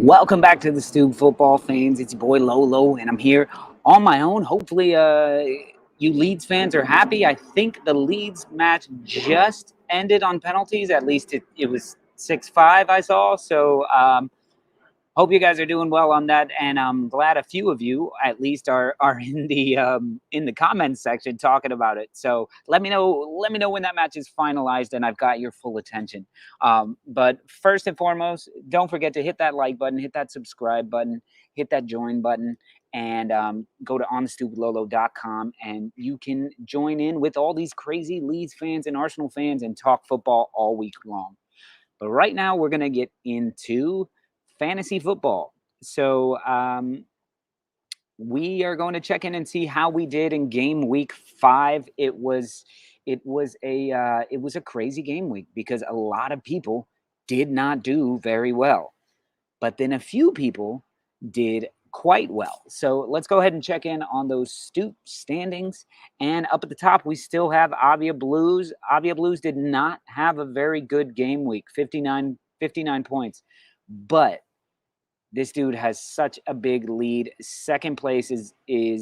Welcome back to the Stoop Football fans. It's your boy Lolo, and I'm here on my own. Hopefully, you Leeds fans are happy. I think the Leeds match just ended on penalties. At least it was 6-5 I saw. So hope you guys are doing well on that, and I'm glad a few of you at least are in the comments section talking about it. So let me know when that match is finalized, and I've got your full attention. But first and foremost, don't forget to hit that like button, hit that subscribe button, hit that join button, and go to onthestoopidlolo.com, and you can join in with all these crazy Leeds fans and Arsenal fans and talk football all week long. But right now, we're going to get into fantasy football. So we are going to check in and see how we did in game week 5. It was a crazy game week because a lot of people did not do very well, but then a few people did quite well. So let's go ahead and check in on those Stoop standings. And up at the top, we still have Avia Blues. Avia Blues did not have a very good game week, 59 points. But this dude has such a big lead. Second place is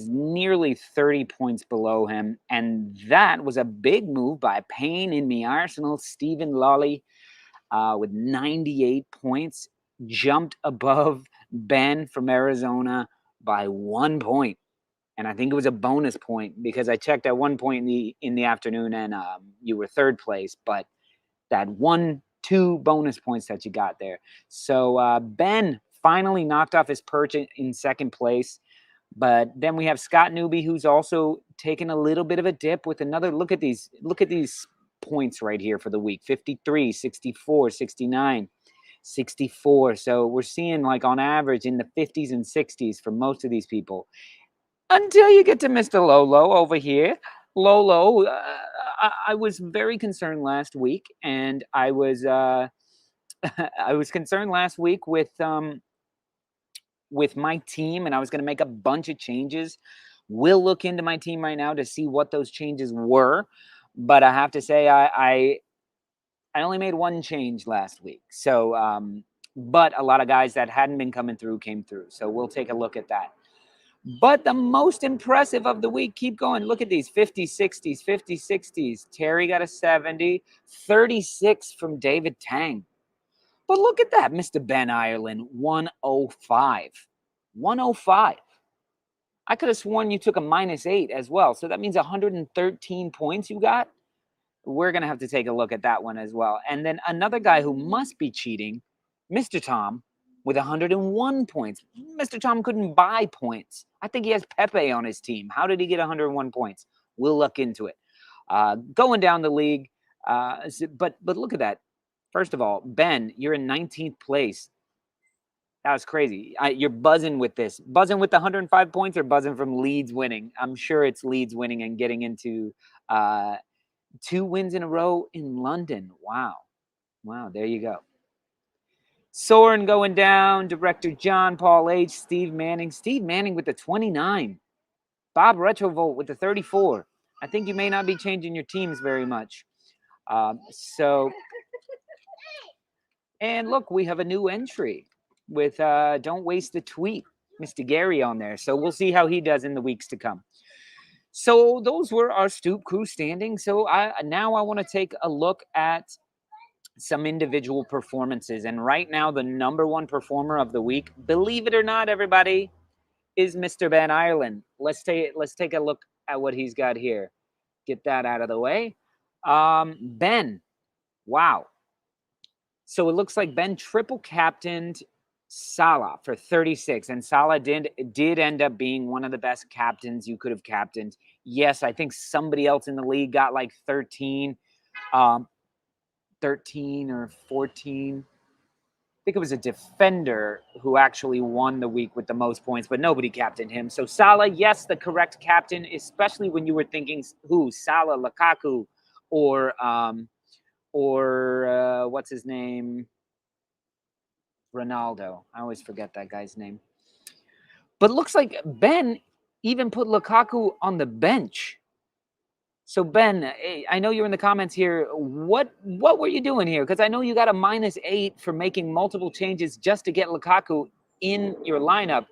nearly 30 points below him. And that was a big move by Pain in me Arsenal. Stephen Lolly with 98 points jumped above Ben from Arizona by 1 point. And I think it was a bonus point because I checked at one point in the afternoon, and you were third place, but that 2 bonus points that you got there. So Ben finally knocked off his perch in second place. But then we have Scott Newby, who's also taken a little bit of a dip with another look at these points right here for the week: 53, 64, 69, 64. So we're seeing, like, on average in the 50s and 60s for most of these people, until you get to Mr. Lolo over here. Lolo, I was very concerned last week, and I was I was concerned last week with my team, and I was going to make a bunch of changes. We'll look into my team right now to see what those changes were, but I have to say I only made one change last week. So but a lot of guys that hadn't been coming through came through. So we'll take a look at that. But the most impressive of the week, keep going. Look at these 50, 60s, 50, 60s. Terry got a 70, 36 from David Tang. But look at that, Mr. Ben Ireland, 105. 105. I could have sworn you took a -8 as well. So that means 113 points you got. We're going to have to take a look at that one as well. And then another guy who must be cheating, Mr. Tom, with 101 points. Mr. Tom couldn't buy points. I think he has Pepe on his team. How did he get 101 points? We'll look into it. Going down the league, but look at that. First of all, Ben, you're in 19th place. That was crazy. You're buzzing with this. Buzzing with the 105 points, or buzzing from Leeds winning? I'm sure it's Leeds winning and getting into 2 wins in a row in London. Wow. There you go. Soren going down. Director John Paul H. Steve Manning with the 29. Bob Retrovolt with the 34. I think you may not be changing your teams very much. And look, we have a new entry with Don't Waste a Tweet, Mr. Gary on there. So we'll see how he does in the weeks to come. So those were our Stoop Crew standings. So now I want to take a look at some individual performances. And right now, the number one performer of the week, believe it or not, everybody, is Mr. Ben Ireland. Let's take a look at what he's got here. Get that out of the way. Ben, wow. So it looks like Ben triple captained Salah for 36, and Salah did end up being one of the best captains you could have captained. Yes, I think somebody else in the league got like 13 or 14. I think it was a defender who actually won the week with the most points, but nobody captained him. So Salah, yes, the correct captain, especially when you were thinking who, Salah, Lukaku, or what's his name? Ronaldo. I always forget that guy's name. But it looks like Ben even put Lukaku on the bench. So Ben, I know you're in the comments here. What were you doing here? Because I know you got a -8 for making multiple changes just to get Lukaku in your lineup,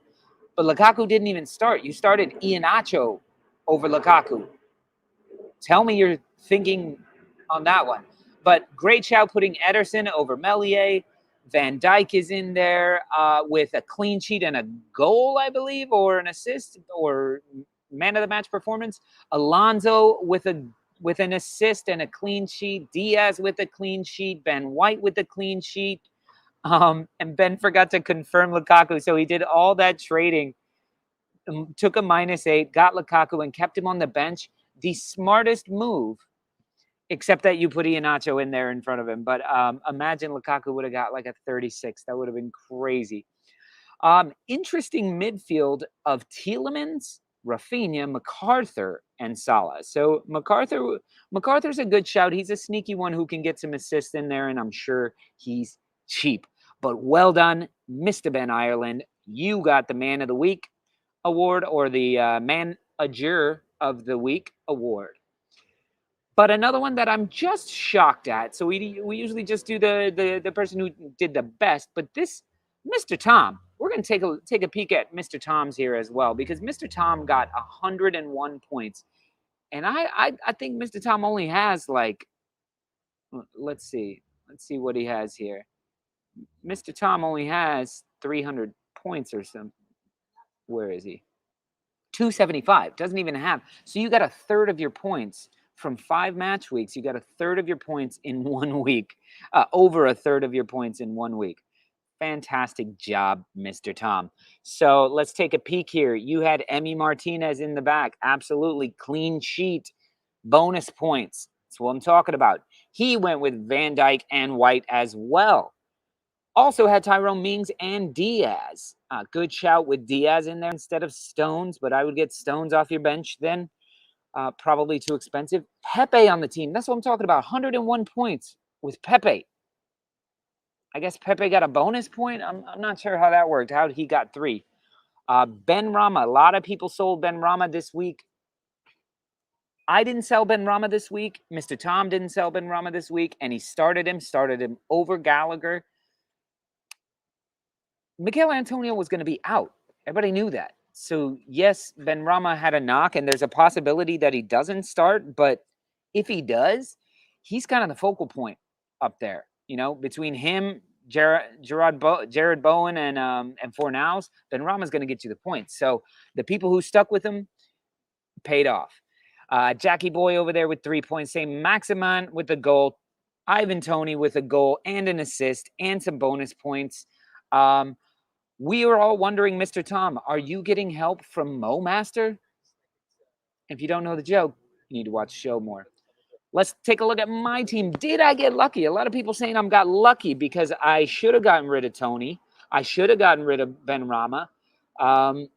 but Lukaku didn't even start. You started Iheanacho over Lukaku. Tell me your thinking on that one. But great shout putting Ederson over Melier. Van Dijk is in there with a clean sheet and a goal, I believe, or an assist or man of the match performance. Alonso with an assist and a clean sheet. Diaz with a clean sheet. Ben White with a clean sheet. And Ben forgot to confirm Lukaku, so he did all that trading. Took a -8, got Lukaku, and kept him on the bench. The smartest move, except that you put Iheanacho in there in front of him. But imagine Lukaku would have got like a 36. That would have been crazy. Interesting midfield of Tielemans, Rafinha, MacArthur, and Salah. So MacArthur's a good shout. He's a sneaky one who can get some assists in there, and I'm sure he's cheap. But well done, Mr. Ben Ireland. You got the Man of the Week award or the Manager of the Week award. But another one that I'm just shocked at. So we usually just do the person who did the best, but this Mr. Tom, we're going to take a peek at Mr. Tom's here as well, because Mr. Tom got 101 points, and I think Mr. Tom only has like, let's see what he has here. Mr. Tom only has 300 points or something. Where is he? 275. Doesn't even have. So you got a third of your points from 5 match weeks. You got a third of your points in 1 week. Over a third of your points in 1 week. Fantastic job, Mr. Tom. So let's take a peek here. You had Emi Martinez in the back. Absolutely clean sheet. Bonus points. That's what I'm talking about. He went with Van Dijk and White as well. Also had Tyrone Mings and Diaz. Good shout with Diaz in there instead of Stones, but I would get Stones off your bench then. Probably too expensive. Pepe on the team. That's what I'm talking about. 101 points with Pepe. I guess Pepe got a bonus point. I'm not sure how that worked. How he got 3. Ben Rama. A lot of people sold Ben Rama this week. I didn't sell Ben Rama this week. Mr. Tom didn't sell Ben Rama this week, and he started him over Gallagher. Mikel Antonio was going to be out. Everybody knew that. So, yes, Ben Rama had a knock, and there's a possibility that he doesn't start. But if he does, he's kind of the focal point up there. You know, between him, Jared Bowen, and Fornals, Ben Rama's going to get you the points. So the people who stuck with him paid off. Jackie Boy over there with 3 points. Same Maximan with a goal. Ivan Toney with a goal and an assist and some bonus points. We are all wondering, Mr. Tom, are you getting help from Mo Master? If you don't know the joke, you need to watch the show more. Let's take a look at my team. Did I get lucky? A lot of people saying I got lucky because I should have gotten rid of Tony. I should have gotten rid of Ben Rama. You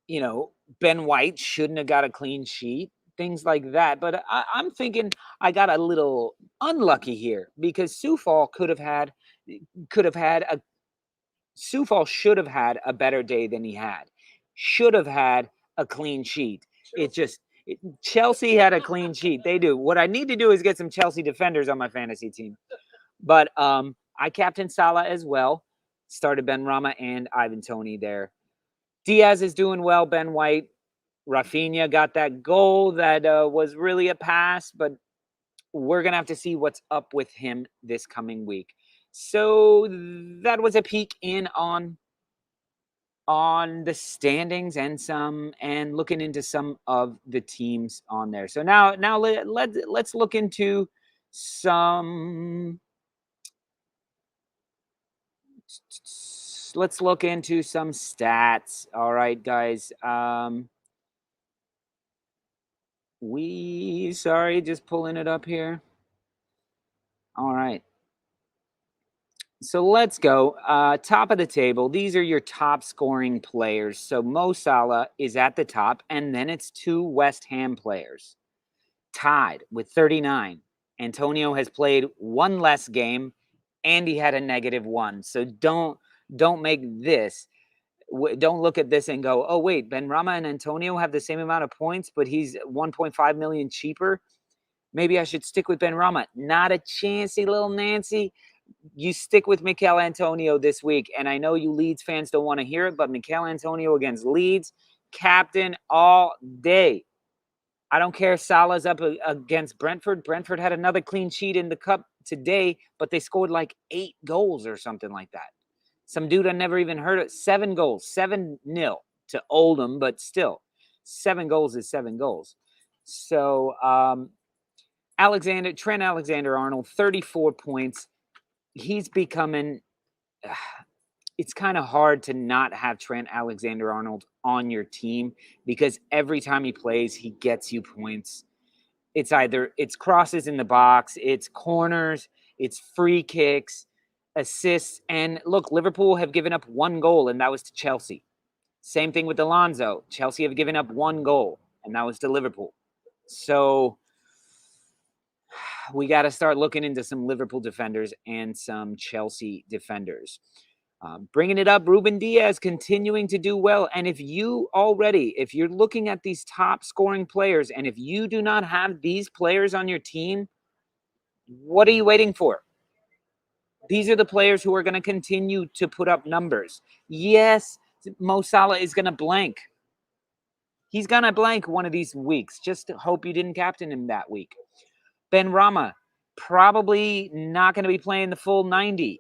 know, Ben White shouldn't have got a clean sheet. Things like that. But I'm thinking I got a little unlucky here because Soufal Soufal should have had a better day than he had. Should have had a clean sheet. Chelsea had a clean sheet. They do. What I need to do is get some Chelsea defenders on my fantasy team. But I captained Salah as well. Started Ben Rama and Ivan Toney there. Diaz is doing well. Ben White. Rafinha got that goal that was really a pass, but we're going to have to see what's up with him this coming week. So that was a peek in on the standings and looking into some of the teams on there. So now let's look into some stats. All right, guys. Just pulling it up here. All right. So let's go. Top of the table. These are your top scoring players. So Mo Salah is at the top, and then it's 2 West Ham players tied with 39. Antonio has played 1 less game, and he had a -1. So don't make this. don't look at this and go, oh, wait, Benrahma and Antonio have the same amount of points, but he's 1.5 million cheaper. Maybe I should stick with Benrahma. Not a chancy, little Nancy. You stick with Mikel Antonio this week. And I know you Leeds fans don't want to hear it, but Mikel Antonio against Leeds, captain all day. I don't care if Salah's up against Brentford. Brentford had another clean sheet in the cup today, but they scored like 8 goals or something like that. Some dude I never even heard of. 7 goals, 7-0 to Oldham, but still, 7 goals is 7 goals. So Trent Alexander-Arnold, 34 points. He's becoming. It's kind of hard to not have Trent Alexander-Arnold on your team because every time he plays, he gets you points. It's crosses in the box, it's corners, it's free kicks, assists. And look, Liverpool have given up 1 goal, and that was to Chelsea. Same thing with Alonso. Chelsea have given up 1 goal, and that was to Liverpool. So we got to start looking into some Liverpool defenders and some Chelsea defenders. Bringing it up, Ruben Diaz continuing to do well. And if you're looking at these top scoring players, and if you do not have these players on your team, what are you waiting for? These are the players who are going to continue to put up numbers. Yes, Mo Salah is going to blank. He's going to blank one of these weeks. Just hope you didn't captain him that week. Benrahma, probably not going to be playing the full 90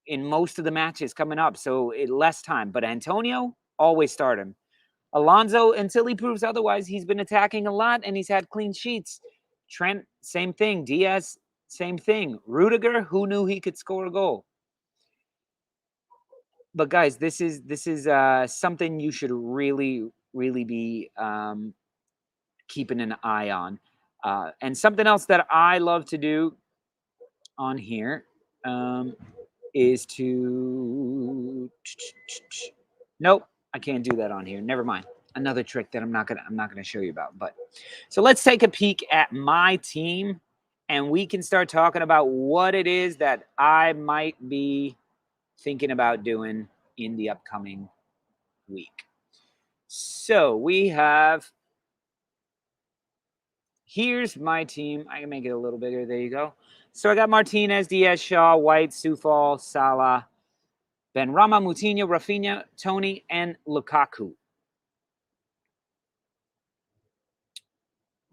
in most of the matches coming up, so less time. But Antonio, always start him. Alonso, until he proves otherwise, he's been attacking a lot and he's had clean sheets. Trent, same thing. Diaz, same thing. Rudiger, who knew he could score a goal? But guys, this is something you should really, really be keeping an eye on. And something else that I love to do on here is to. Nope, I can't do that on here. Never mind. Another trick that I'm not gonna show you about. But so let's take a peek at my team, and we can start talking about what it is that I might be thinking about doing in the upcoming week. So we have. Here's my team. I can make it a little bigger. There you go. So I got Martinez, Diaz, Shaw, White, Soufal, Salah, Benrahma, Moutinho, Rafinha, Tony, and Lukaku.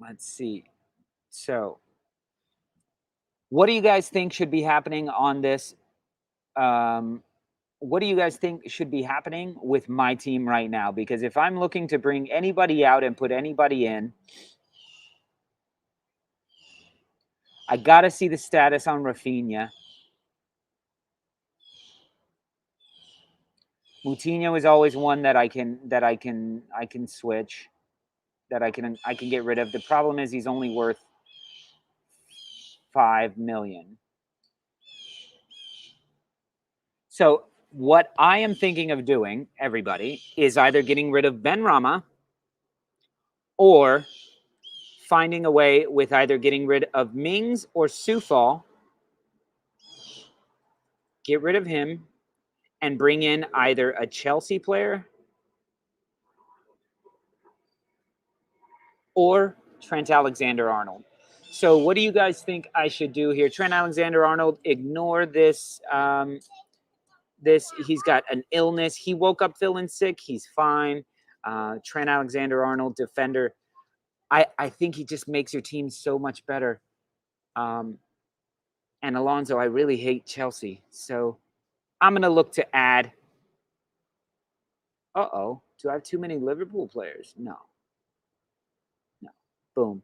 Let's see. So what do you guys think should be happening on this? What do you guys think should be happening with my team right now? Because if I'm looking to bring anybody out and put anybody in, I got to see the status on Rafinha. Moutinho is always one that I can switch, that I can get rid of. The problem is he's only worth 5 million. So what I am thinking of doing, everybody, is either getting rid of Benrahma or finding a way with either getting rid of Mings or Soufal, get rid of him, and bring in either a Chelsea player or Trent Alexander-Arnold. So what do you guys think I should do here? Trent Alexander-Arnold, ignore this. He's got an illness. He woke up feeling sick. He's fine. Trent Alexander-Arnold, defender. I think he just makes your team so much better. And Alonso, I really hate Chelsea. So I'm going to look to add. Do I have too many Liverpool players? No. Boom.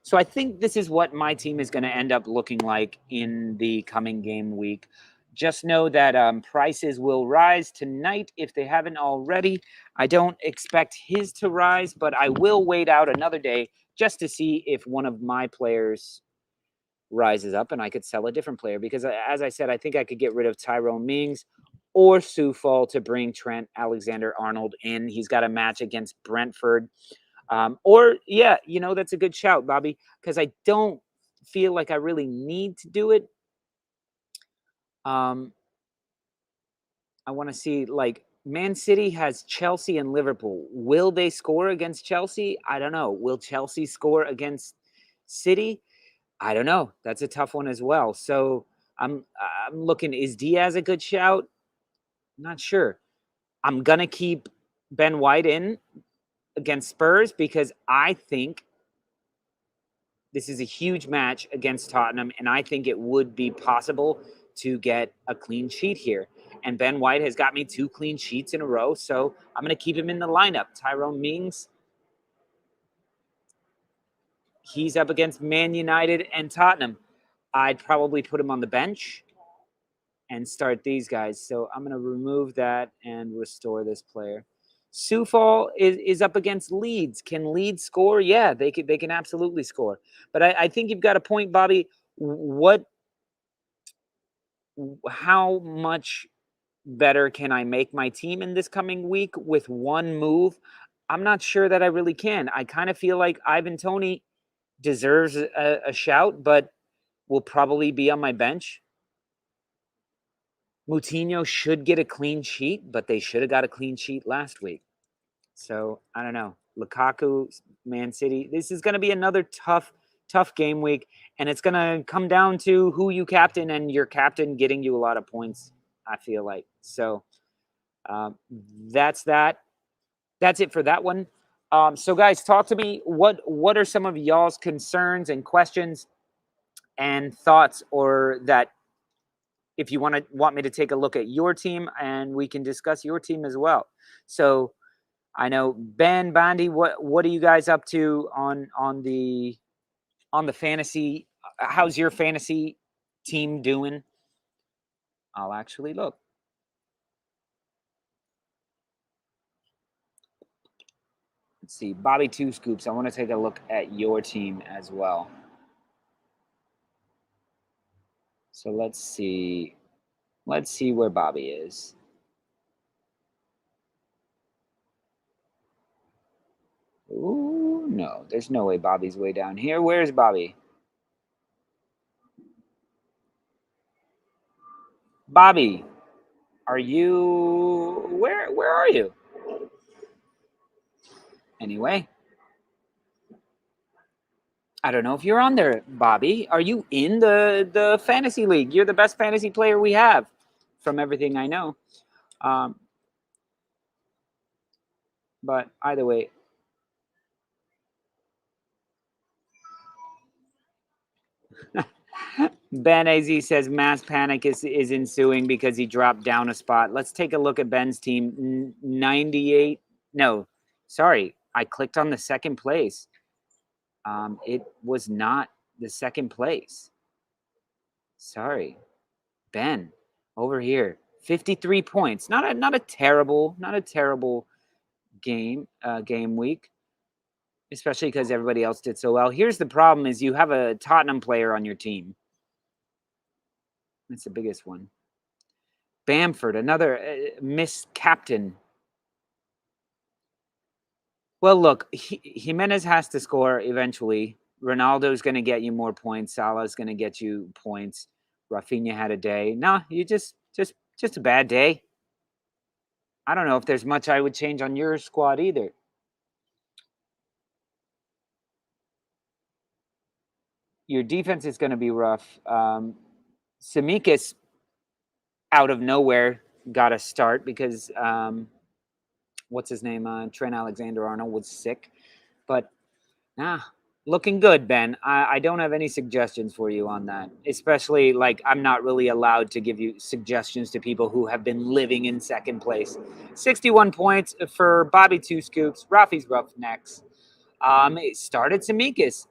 So I think this is what my team is going to end up looking like in the coming game week. Just know that prices will rise tonight if they haven't already. I don't expect his to rise, but I will wait out another day just to see if one of my players rises up and I could sell a different player. Because as I said, I think I could get rid of Tyrone Mings or Soufal to bring Trent Alexander-Arnold in. He's got a match against Brentford. That's a good shout, Bobby, because I don't feel like I really need to do it. I want to see, like, Man City has Chelsea and Liverpool. Will they score against Chelsea? I don't know. Will Chelsea score against City? I don't know. That's a tough one as well. So I'm looking. Is Diaz a good shout? Not sure. I'm gonna keep Ben White in against Spurs because I think this is a huge match against Tottenham, and I think it would be possible to get a clean sheet here. And Ben White has got me 2 clean sheets in a row, so I'm going to keep him in the lineup. Tyrone Mings, he's up against Man United and Tottenham. I'd probably put him on the bench and start these guys. So I'm going to remove that and restore this player. Soufal is up against Leeds. Can Leeds score? Yeah, they can absolutely score. But I think you've got a point, Bobby. How much better can I make my team in this coming week with one move? I'm not sure that I really can. I kind of feel like Ivan Toney deserves a shout, but will probably be on my bench. Moutinho should get a clean sheet, but they should have got a clean sheet last week. So I don't know. Lukaku, Man City. This is going to be another tough game week, and it's going to come down to who you captain and your captain getting you a lot of points, I feel like. So that's that. That's it for that one. So guys, talk to me. What are some of y'all's concerns and questions and thoughts, or that if you want me to take a look at your team and we can discuss your team as well. So I know Ben, Bondi, what are you guys up to on the fantasy? How's your fantasy team doing? I'll actually look. Let's see, Bobby Two Scoops. I want to take a look at your team as well. So let's see. Let's see where Bobby is. Ooh, no, there's no way Bobby's way down here. Where's Bobby? Bobby, are you where are you? Anyway, I don't know if you're on there, Bobby. Are you in the fantasy league? You're the best fantasy player we have, from everything I know. But either way, Ben Az says mass panic is ensuing because he dropped down a spot. Let's take a look at Ben's team. 98. No, sorry, I clicked on the second place. It was not the second place. Sorry, Ben, over here, 53 points. Not a terrible game week, especially because everybody else did so well. Here's the problem: is you have a Tottenham player on your team. That's the biggest one. Bamford, another miss captain. Well, look, Jimenez has to score eventually. Ronaldo's going to get you more points. Salah's going to get you points. Rafinha had a day. No, you just a bad day. I don't know if there's much I would change on your squad either. Your defense is going to be rough. Tsimikas, out of nowhere, got a start because what's his name? Trent Alexander-Arnold was sick. But looking good, Ben. I don't have any suggestions for you on that. Especially, like, I'm not really allowed to give you suggestions to people who have been living in second place. 61 points for Bobby Two Scoops. Rafi's Roughnecks. Started Tsimikas.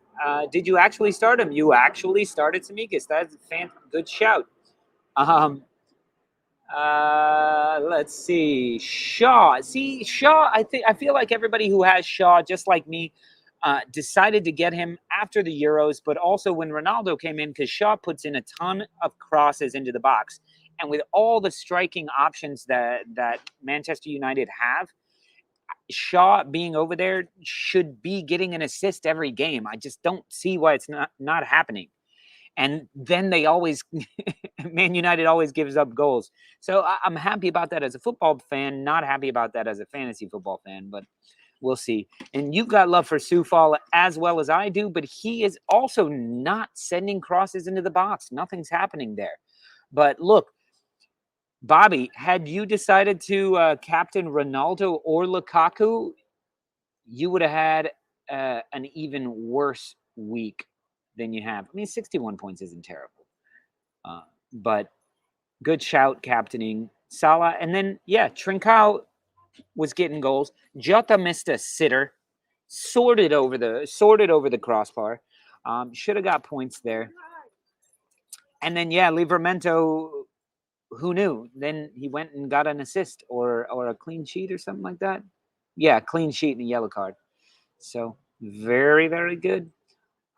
Did you actually start him? You actually started Tsimikas. That's a good shout. Let's see. Shaw. See, Shaw, I feel like everybody who has Shaw, just like me, decided to get him after the Euros, but also when Ronaldo came in, because Shaw puts in a ton of crosses into the box. And with all the striking options that Manchester United have, Shaw being over there should be getting an assist every game. I just don't see why it's not happening. And then they always, Man United always gives up goals. So I'm happy about that as a football fan, not happy about that as a fantasy football fan, but we'll see. And you've got love for Soufal as well as I do, but he is also not sending crosses into the box. Nothing's happening there. But look, Bobby, had you decided to captain Ronaldo or Lukaku, you would have had an even worse week than you have. I mean, 61 points isn't terrible. But good shout captaining Salah. And then, yeah, Trincao was getting goals. Jota missed a sitter, sorted over the crossbar. Should have got points there. And then, yeah, Livramento, who knew? Then he went and got an assist or a clean sheet or something like that. Yeah, clean sheet and a yellow card. So very, very good.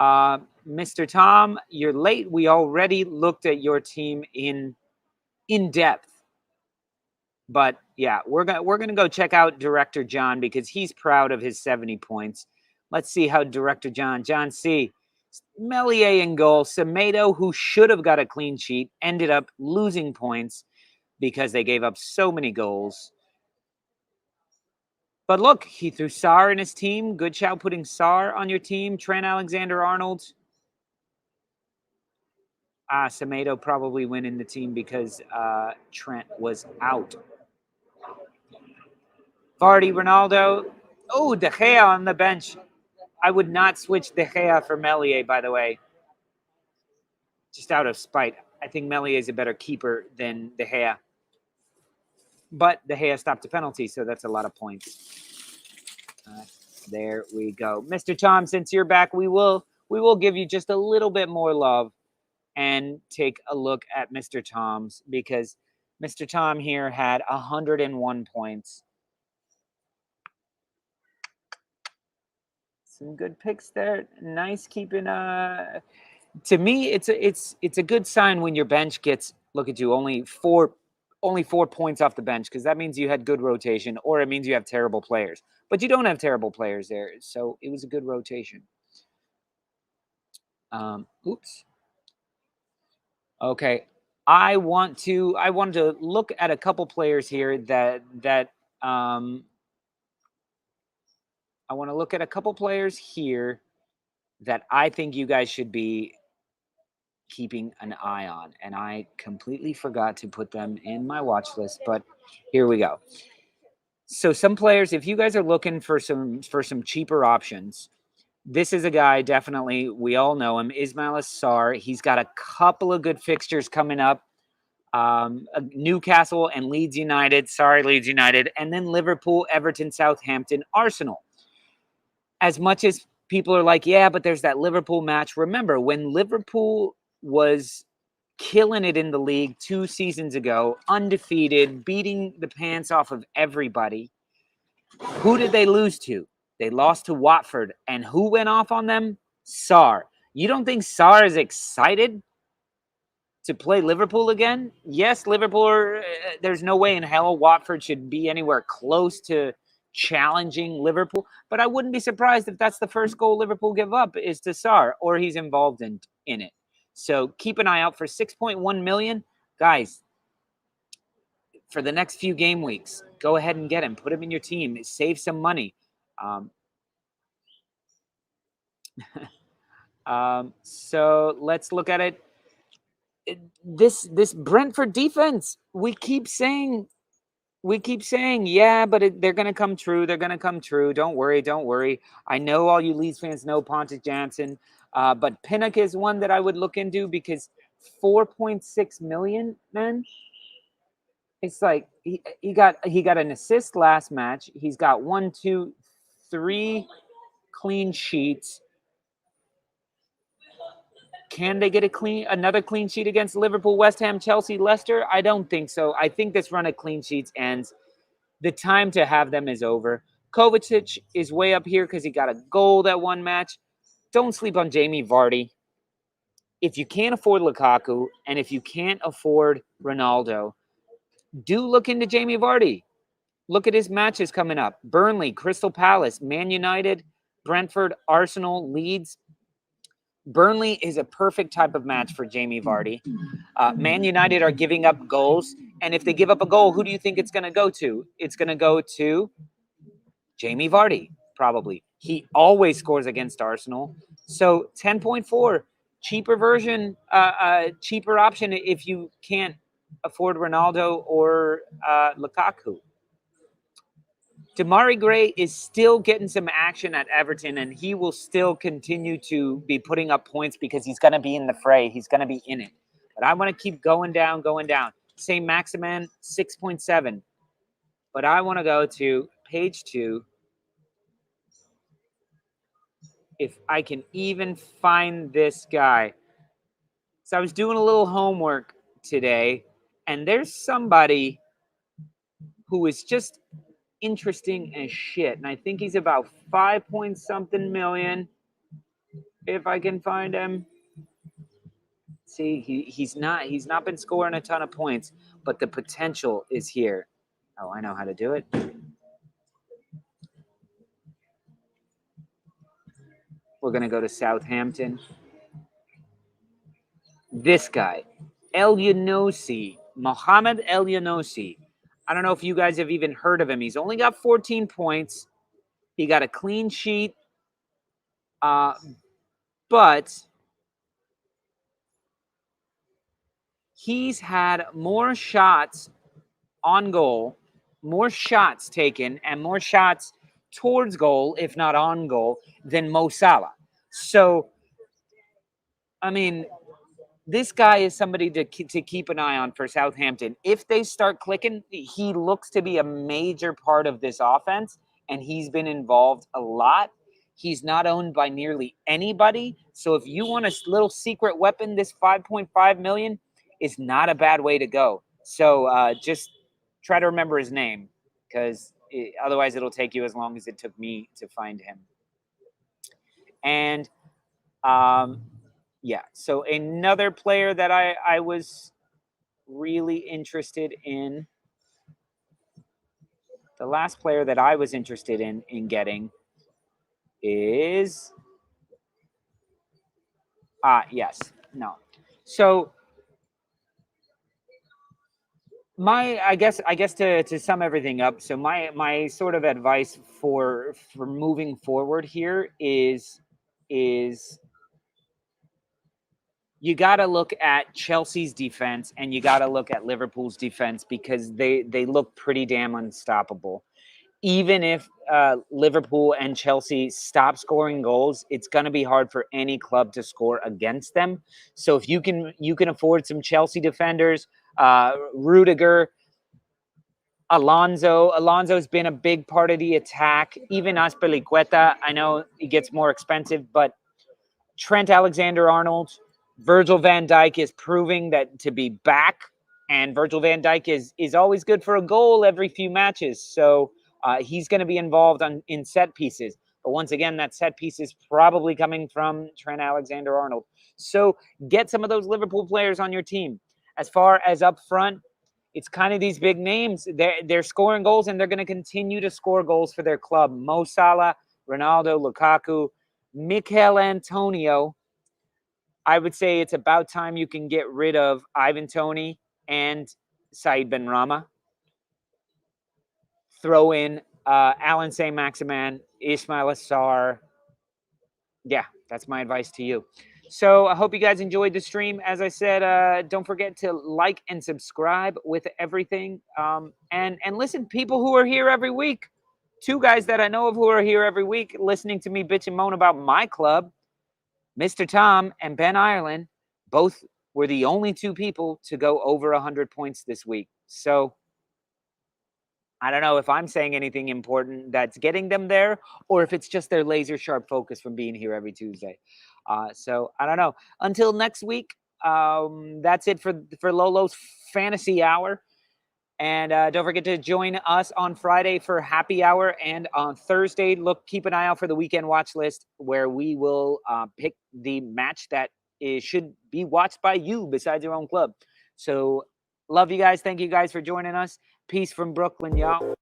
Mr. Tom, you're late. We already looked at your team in depth. But yeah, we're gonna go check out Director John because he's proud of his 70 points. Let's see how Director John C. Melier in goal. Semedo, who should have got a clean sheet, ended up losing points because they gave up so many goals. But look, he threw Sarr in his team. Good shout putting Sarr on your team. Trent Alexander-Arnold. Semedo probably winning the team because Trent was out. Vardy, Ronaldo. Oh, De Gea on the bench. I would not switch De Gea for Melier, by the way. Just out of spite. I think Melier is a better keeper than De Gea. But De Gea stopped a penalty, so that's a lot of points. There we go. Mr. Tom, since you're back, we will give you just a little bit more love and take a look at Mr. Tom's because Mr. Tom here had 101 points. Some good picks there. Nice keeping to me it's a good sign when your bench gets, look at you, only 4 points off the bench, because that means you had good rotation, or it means you have terrible players. But you don't have terrible players there, so it was a good rotation. Oops. Okay, I want to look at a couple players here that I want to look at a couple players here that I think you guys should be keeping an eye on, and I completely forgot to put them in my watch list, but here we go. So some players, if you guys are looking for some cheaper options, this is a guy, definitely, we all know him, Ismail Sarr. He's got a couple of good fixtures coming up. Newcastle and Leeds United. Sorry, Leeds United. And then Liverpool, Everton, Southampton, Arsenal. As much as people are like, yeah, but there's that Liverpool match. Remember, when Liverpool was killing it in the league 2 seasons ago, undefeated, beating the pants off of everybody, who did they lose to? They lost to Watford. And who went off on them? Sarr. You don't think Sarr is excited to play Liverpool again? Yes, Liverpool, there's no way in hell Watford should be anywhere close to challenging Liverpool, but I wouldn't be surprised if that's the first goal Liverpool give up is to Sarr, or he's involved in it. So keep an eye out for 6.1 million. Guys, for the next few game weeks, go ahead and get him. Put him in your team. Save some money. So let's look at it. This Brentford defense, we keep saying, yeah, but they're going to come true. They're going to come true. Don't worry. I know all you Leeds fans know Pontus Jansson, but Pinnock is one that I would look into because 4.6 million, man. It's like he got an assist last match. He's got 1, 2, 3 clean sheets. Can they get another clean sheet against Liverpool, West Ham, Chelsea, Leicester? I don't think so. I think this run of clean sheets ends. The time to have them is over. Kovacic is way up here because he got a goal that one match. Don't sleep on Jamie Vardy. If you can't afford Lukaku and if you can't afford Ronaldo, do look into Jamie Vardy. Look at his matches coming up. Burnley, Crystal Palace, Man United, Brentford, Arsenal, Leeds. Burnley is a perfect type of match for Jamie Vardy. Man United are giving up goals, and if they give up a goal, who do you think it's going to go to? It's going to go to Jamie Vardy, probably. He always scores against Arsenal. So 10.4, cheaper version, cheaper option if you can't afford Ronaldo or Lukaku. Damari Gray is still getting some action at Everton, and he will still continue to be putting up points because he's going to be in the fray. He's going to be in it. But I want to keep going down, going down. Same Maximan, 6.7. But I want to go to page 2. If I can even find this guy. So I was doing a little homework today, and there's somebody who is just interesting as shit. And I think he's about 5-point-something million. If I can find him. See, he's not been scoring a ton of points, but the potential is here. Oh, I know how to do it. We're going to go to Southampton. This guy, Mohamed El Younossi. I don't know if you guys have even heard of him. He's only got 14 points. He got a clean sheet. But he's had more shots on goal, more shots taken, and more shots towards goal, if not on goal, than Mo Salah. So, I mean, this guy is somebody to keep an eye on for Southampton. If they start clicking, he looks to be a major part of this offense, and he's been involved a lot. He's not owned by nearly anybody. So if you want a little secret weapon, this 5.5 million is not a bad way to go. So just try to remember his name, because otherwise it'll take you as long as it took me to find him. And yeah, so another player that I was really interested in, the last player that I was interested in getting is yes, no. So I guess to sum everything up, so my sort of advice for moving forward here is you got to look at Chelsea's defense and you got to look at Liverpool's defense, because they look pretty damn unstoppable. Even if Liverpool and Chelsea stop scoring goals, it's going to be hard for any club to score against them. So if you can afford some Chelsea defenders, Rudiger, Alonso's been a big part of the attack. Even Azpilicueta, I know he gets more expensive, but Trent Alexander-Arnold, Virgil van Dijk is proving that to be back, and Virgil van Dijk is always good for a goal every few matches. So he's going to be involved in set pieces. But once again, that set piece is probably coming from Trent Alexander-Arnold. So get some of those Liverpool players on your team. As far as up front, it's kind of these big names. They're scoring goals, and they're going to continue to score goals for their club. Mo Salah, Ronaldo, Lukaku, Mikel Antonio. I would say it's about time you can get rid of Ivan Toney and Said Benrahma. Throw in Alan Saint-Maximin, Ismail Assar. Yeah, that's my advice to you. So I hope you guys enjoyed the stream. As I said, don't forget to like and subscribe with everything. And listen, people who are here every week, 2 guys that I know of who are here every week listening to me bitch and moan about my club, Mr. Tom and Ben Ireland, both were the only 2 people to go over 100 points this week. So I don't know if I'm saying anything important that's getting them there, or if it's just their laser sharp focus from being here every Tuesday. So I don't know. Until next week, that's it for Lolo's Fantasy Hour. And don't forget to join us on Friday for Happy Hour, and on Thursday, keep an eye out for the weekend watch list, where we will pick the match that should be watched by you besides your own club. So love you guys. Thank you guys for joining us. Peace from Brooklyn, y'all.